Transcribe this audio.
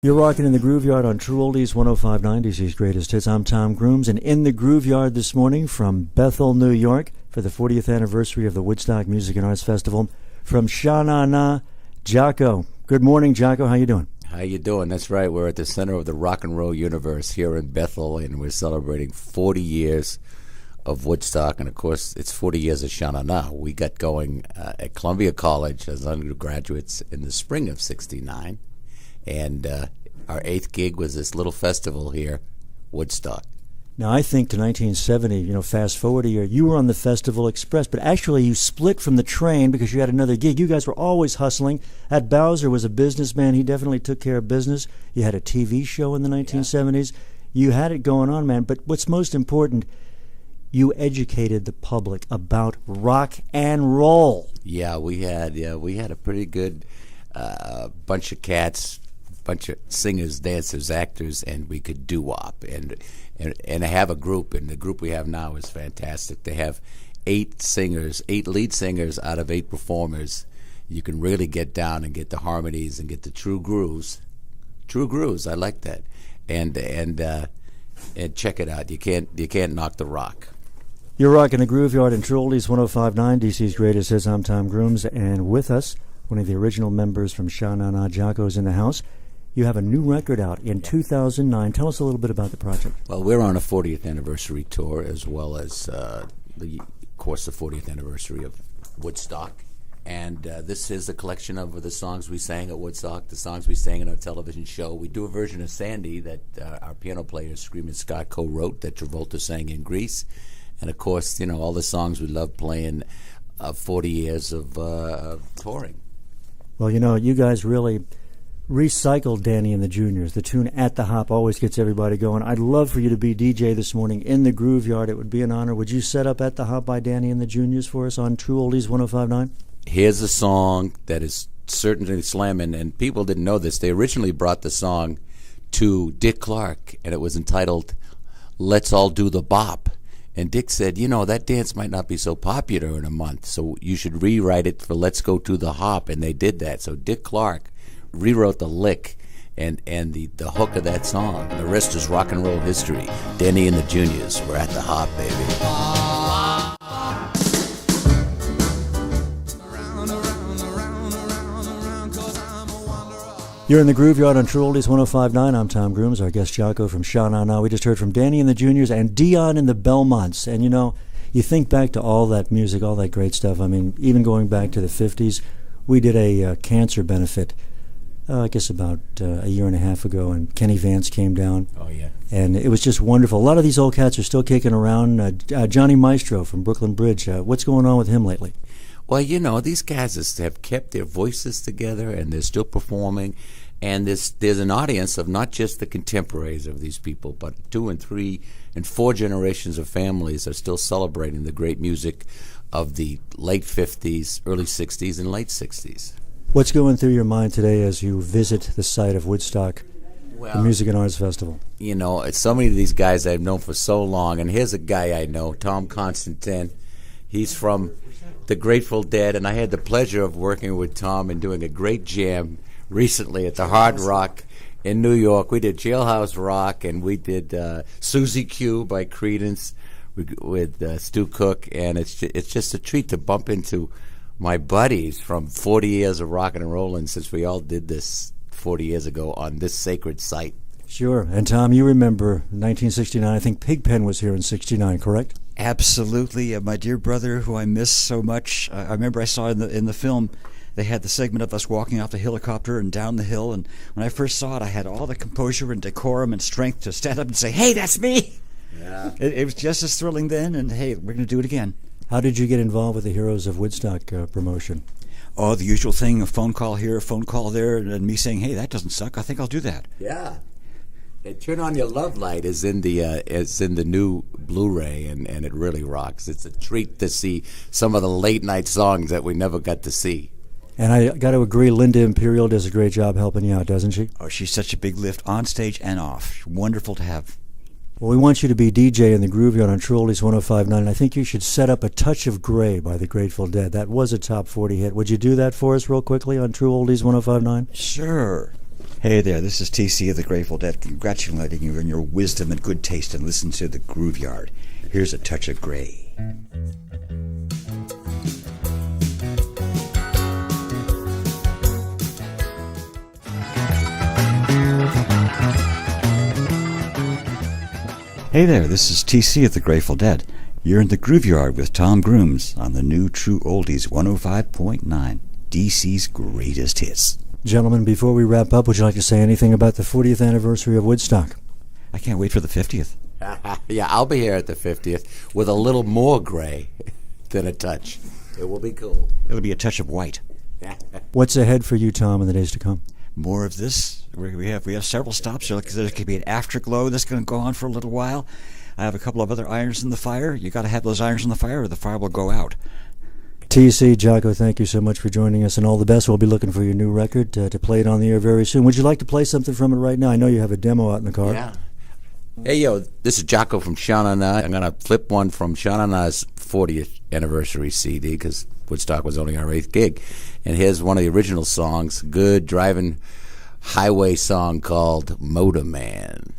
You're rocking in the Grooveyard on True Oldies 105.9, DC's greatest hits. I'm Tom Grooms, and in the Grooveyard this morning from Bethel, New York, for the 40th anniversary of the Woodstock Music and Arts Festival, from Sha-Na-Na, Jocko. Good morning, Jocko. How you doing? How you doing? That's right. We're at the center of the rock and roll universe here in Bethel, and we're celebrating 40 years of Woodstock, and of course, it's 40 years of Sha-Na-Na. We got going at Columbia College as undergraduates in the spring of '69. And our eighth gig was this little festival here, Woodstock. Now, I think to 1970, fast forward a year, you were on the Festival Express, but actually you split from the train because you had another gig. You guys were always hustling. Ed Bowser was a businessman. He definitely took care of business. You had a TV show in the 1970s. You had it going on, man. But what's most important, you educated the public about rock and roll. Yeah, we had a pretty good bunch of cats, bunch of singers, dancers, actors, and we could doo-wop and have a group. And the group we have now is fantastic. They have 8 lead singers out of 8 performers. You can really get down and get the harmonies and get the true grooves. True grooves, I like that. And check it out. You can't knock the rock. You're rocking the Grooveyard in True Oldies 105.9, DC's greatest hits. I'm Tom Grooms, and with us, one of the original members from Sha-Na-Na, Jocko's in the house. You have a new record out in 2009. Tell us a little bit about the project. Well, we're on a 40th anniversary tour, as well as, the 40th anniversary of Woodstock. And this is a collection of the songs we sang at Woodstock, the songs we sang in our television show. We do a version of Sandy that our piano player, Screamin' Scott, co-wrote, that Travolta sang in Greece. And, of course, all the songs we love playing 40 years of touring. Well, you guys really recycled Danny and the Juniors. The tune At the Hop always gets everybody going. I'd love for you to be DJ this morning in the Grooveyard. It would be an honor. Would you set up At the Hop by Danny and the Juniors for us on True Oldies 105.9? Here's a song that is certainly slamming, and people didn't know this. They originally brought the song to Dick Clark, and it was entitled Let's All Do the Bop. And Dick said, that dance might not be so popular in a month, so you should rewrite it for Let's Go to the Hop, and they did that. So Dick Clark rewrote the lick and the hook of that song. The rest is rock and roll history. Danny and the Juniors, we're at the Hop, baby. You're in the Grooveyard on True Oldies 105.9. I'm Tom Grooms, our guest Jocko from Sha-Na-Na. We just heard from Danny and the Juniors and Dion and the Belmonts. And you think back to all that music, all that great stuff. I mean, even going back to the 50s, we did a cancer benefit, I guess about a year and a half ago, and Kenny Vance came down. Oh, yeah. And it was just wonderful. A lot of these old cats are still kicking around. Johnny Maestro from Brooklyn Bridge. What's going on with him lately? Well, these guys have kept their voices together, and they're still performing. And there's an audience of not just the contemporaries of these people, but 2 and 3 and 4 generations of families are still celebrating the great music of the late 50s, early 60s, and late 60s. What's going through your mind today as you visit the site of Woodstock, the Music and Arts Festival? It's so many of these guys I've known for so long, and here's a guy I know, Tom Constanten. He's from the Grateful Dead, and I had the pleasure of working with Tom and doing a great jam recently at the Hard Rock in New York. We did Jailhouse Rock, and we did Susie Q by Creedence with Stu Cook, and it's just a treat to bump into my buddies from 40 years of rockin' and rollin', since we all did this 40 years ago on this sacred site. Sure. And Tom, you remember 1969. I think Pigpen was here in 69, correct? Absolutely. My dear brother, who I miss so much, I remember I saw in the film, they had the segment of us walking off the helicopter and down the hill, and when I first saw it, I had all the composure and decorum and strength to stand up and say, "Hey, that's me!" Yeah. It was just as thrilling then, and hey, we're going to do it again. How did you get involved with the Heroes of Woodstock promotion? Oh, the usual thing, a phone call here, a phone call there, and me saying, "Hey, that doesn't suck. I think I'll do that." Yeah. And Turn On Your Love Light is in the new Blu-ray, and it really rocks. It's a treat to see some of the late night songs that we never got to see. And I got to agree, Linda Imperial does a great job helping you out, doesn't she? Oh, she's such a big lift on stage and off. Wonderful to have. Well, we want you to be DJ in the Grooveyard on True Oldies 105.9, and I think you should set up A Touch of Grey by the Grateful Dead. That was a top 40 hit. Would you do that for us real quickly on True Oldies 105.9? Sure. Hey there, this is TC of the Grateful Dead, congratulating you on your wisdom and good taste, and listen to the Grooveyard. Here's a touch of gray. Hey there, this is TC of the Grateful Dead. You're in the Grooveyard with Tom Grooms on the new True Oldies 105.9, DC's greatest hits. Gentlemen, before we wrap up, would you like to say anything about the 40th anniversary of Woodstock? I can't wait for the 50th. Yeah, I'll be here at the 50th with a little more gray than a touch. It will be cool. It'll be a touch of white. What's ahead for you, Tom, in the days to come? More of this. We have several stops. There could be an afterglow that's going to go on for a little while. I have a couple of other irons in the fire. You got to have those irons in the fire, or the fire will go out. TC, Jocko, thank you so much for joining us, and all the best. We'll be looking for your new record to play it on the air very soon. Would you like to play something from it right now? I know you have a demo out in the car. Yeah. Hey, yo, this is Jocko from Sha-Na-Na. I'm going to flip one from Sha-Na-Na's 40th anniversary CD, because Woodstock was only our 8th gig. And here's one of the original songs, good driving highway song called Motor Man.